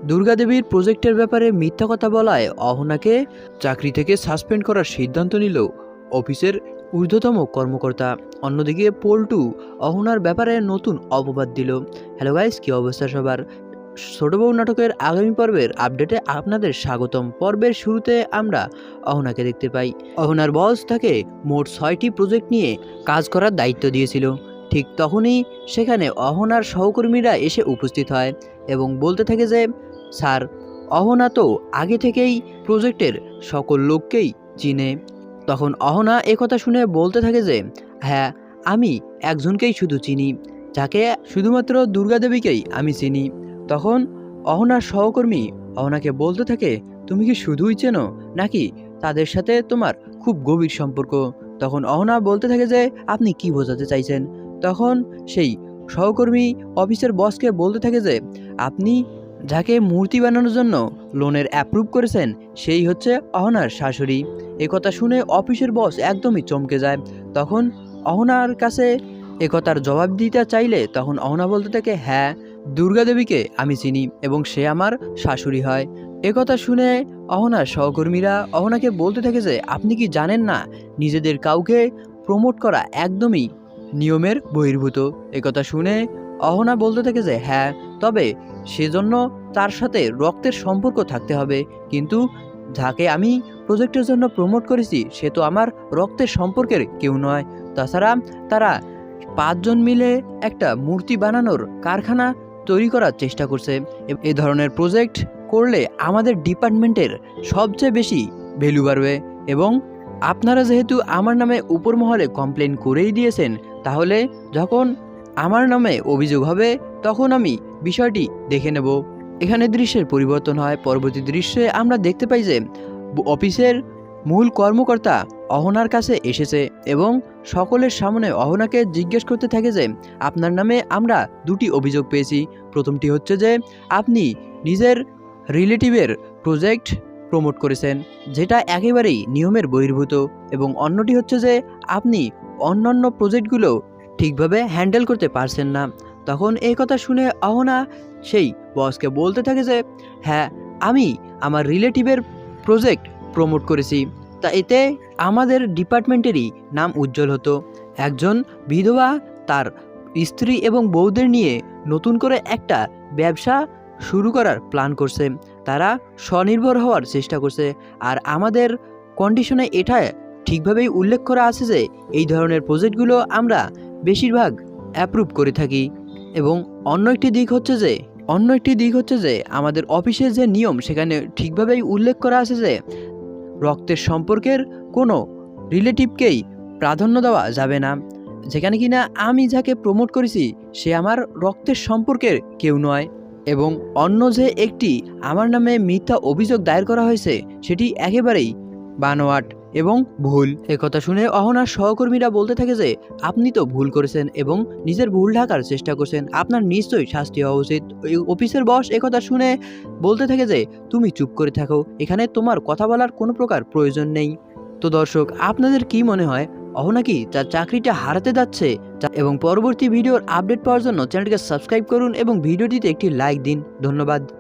দুর্গাদেবীর প্রজেক্টের ব্যাপারে মিথ্যা কথা বলায় অহনাকে চাকরি থেকে সাসপেন্ড করার সিদ্ধান্ত নিল অফিসের ঊর্ধ্বতম কর্মকর্তা। অন্যদিকে পল্টু অহনার ব্যাপারে নতুন অপবাদ দিল। হ্যালো গাইস, কী অবস্থা সবার? ছোট বউ নাটকের আগামী পর্বের আপডেটে আপনাদের স্বাগতম। পর্বের শুরুতে আমরা অহনাকে দেখতে পাই। অহনার বস তাকে মোট 6টি প্রজেক্ট নিয়ে কাজ করার দায়িত্ব দিয়েছিল। ঠিক তখনই সেখানে অহনার সহকর্মীরা এসে উপস্থিত হয় এবং বলতে থাকে যে, স্যার, অহনা তো আগে থেকেই প্রজেক্টের সকল লোককেই চিনে। তখন অহনা একথা শুনে বলতে থাকে যে, হ্যাঁ, আমি একজনকেই শুধু চিনি, যাকে শুধুমাত্র দুর্গাদেবীকেই আমি চিনি। তখন অহনার সহকর্মী অহনাকে বলতে থাকে, তুমি কি শুধুই চেনো নাকি তাদের সাথে তোমার খুব গভীর সম্পর্ক? তখন অহনা বলতে থাকে যে, আপনি কি বোঝাতে চাইছেন? তখন সেই সহকর্মী অফিসের বসকে বলতে থাকে যে, আপনি যাকে মূর্তি বানানোর জন্য লোনের অ্যাপ্রুভ করেছেন সেই হচ্ছে অহনার শাশুড়ি। একথা শুনে অফিসের বস একদমই চমকে যায়। তখন অহনার কাছে একথার জবাব দিতে চাইলে তখন অহনা বলতে থাকে, হ্যাঁ, দুর্গাদেবীকে আমি চিনি এবং সে আমার শাশুড়ি হয়। একথা শুনে অহনার সহকর্মীরা অহনাকে বলতে থাকে যে, আপনি কি জানেন না নিজেদের কাউকে প্রমোট করা একদমই নিয়মের বহির্ভূত? একথা শুনে অহনা বলতে থাকে যে, হ্যাঁ, তবে সেজন্য তার সাথে রক্তের সম্পর্ক থাকতে হবে, কিন্তু যাকে আমি প্রজেক্টের জন্য প্রমোট করেছি সে তো আমার রক্তের সম্পর্কের কেউ নয়। তাছাড়া তারা 5 জন মিলে একটা মূর্তি বানানোর কারখানা তৈরি করার চেষ্টা করছে। এ ধরনের প্রজেক্ট করলে আমাদের ডিপার্টমেন্টের সবচেয়ে বেশি ভ্যালু বাড়বে এবং আপনারা যেহেতু আমার নামে উপর মহলে কমপ্লেন করেই দিয়েছেন, তাহলে যখন আমার নামে অভিযোগ হবে তখন আমি বিষয়টি দেখে নেব। এখানে দৃশ্যের পরিবর্তন হয়। পরবর্তী দৃশ্যে আমরা দেখতে পাই যে অফিসের মূল কর্মকর্তা অহনার কাছে এসেছে এবং সকলের সামনে অহনাকে জিজ্ঞেস করতে থাকে যে, আপনার নামে আমরা 2টি অভিযোগ পেয়েছি। প্রথমটি হচ্ছে যে আপনি নিজের রিলেটিভের প্রজেক্ট প্রমোট করেছেন, যেটা একেবারেই নিয়মের বহির্ভূত, এবং অন্যটি হচ্ছে যে আপনি অন্যান্য প্রজেক্টগুলো ঠিকভাবে হ্যান্ডেল করতে পারছেন না। তখন এই কথা শুনে অহনা সেই বসকে বলতে থাকে যে, হ্যাঁ, আমি আমার রিলেটিভের প্রজেক্ট প্রমোট করেছি, তা এতে আমাদের ডিপার্টমেন্টেরই নাম উজ্জ্বল হতো। একজন বিধবা তার স্ত্রী এবং বউদের নিয়ে নতুন করে একটা ব্যবসা শুরু করার প্ল্যান করছে, তারা স্বনির্ভর হওয়ার চেষ্টা করছে। আর আমাদের কন্ডিশনে এটা ঠিকভাবেই উল্লেখ করা আছে যে এই ধরনের প্রজেক্টগুলো আমরা বেশিরভাগ অ্যাপ্রুভ করে থাকি। এবং অন্য একটি দিক হচ্ছে যে আমাদের অফিসের যে নিয়ম সেখানে ঠিকভাবেই উল্লেখ করা আছে যে রক্তের সম্পর্কের কোনো রিলেটিভকেই প্রাধান্য দেওয়া যাবে না, যেখানে কিনা আমি যাকে প্রমোট করেছি সে আমার রক্তের সম্পর্কের কেউ নয়। এবং অন্য যে একটি আমার নামে মিথ্যা অভিযোগ দায়ের করা হয়েছে সেটি একেবারেই বানোয়াট এবং ভুল। একথা শুনে অহনার সহকর্মীরা বলতে থাকে যে, আপনি তো ভুল করেছেন এবং নিজের ভুল ঢাকার চেষ্টা করছেন, আপনার নিশ্চয়ই শাস্তি হওয়া উচিত। অফিসের বস একথা শুনে বলতে থাকে যে, তুমি চুপ করে থাকো, এখানে তোমার কথা বলার কোনো প্রকার প্রয়োজন নেই। তো দর্শক, আপনাদের কি মনে হয় অহনা কি তার চাকরিটা হারাতে যাচ্ছে? এবং পরবর্তী ভিডিওর আপডেট পাওয়ার জন্য চ্যানেলটিকে সাবস্ক্রাইব করুন এবং ভিডিওটিতে একটি লাইক দিন। ধন্যবাদ।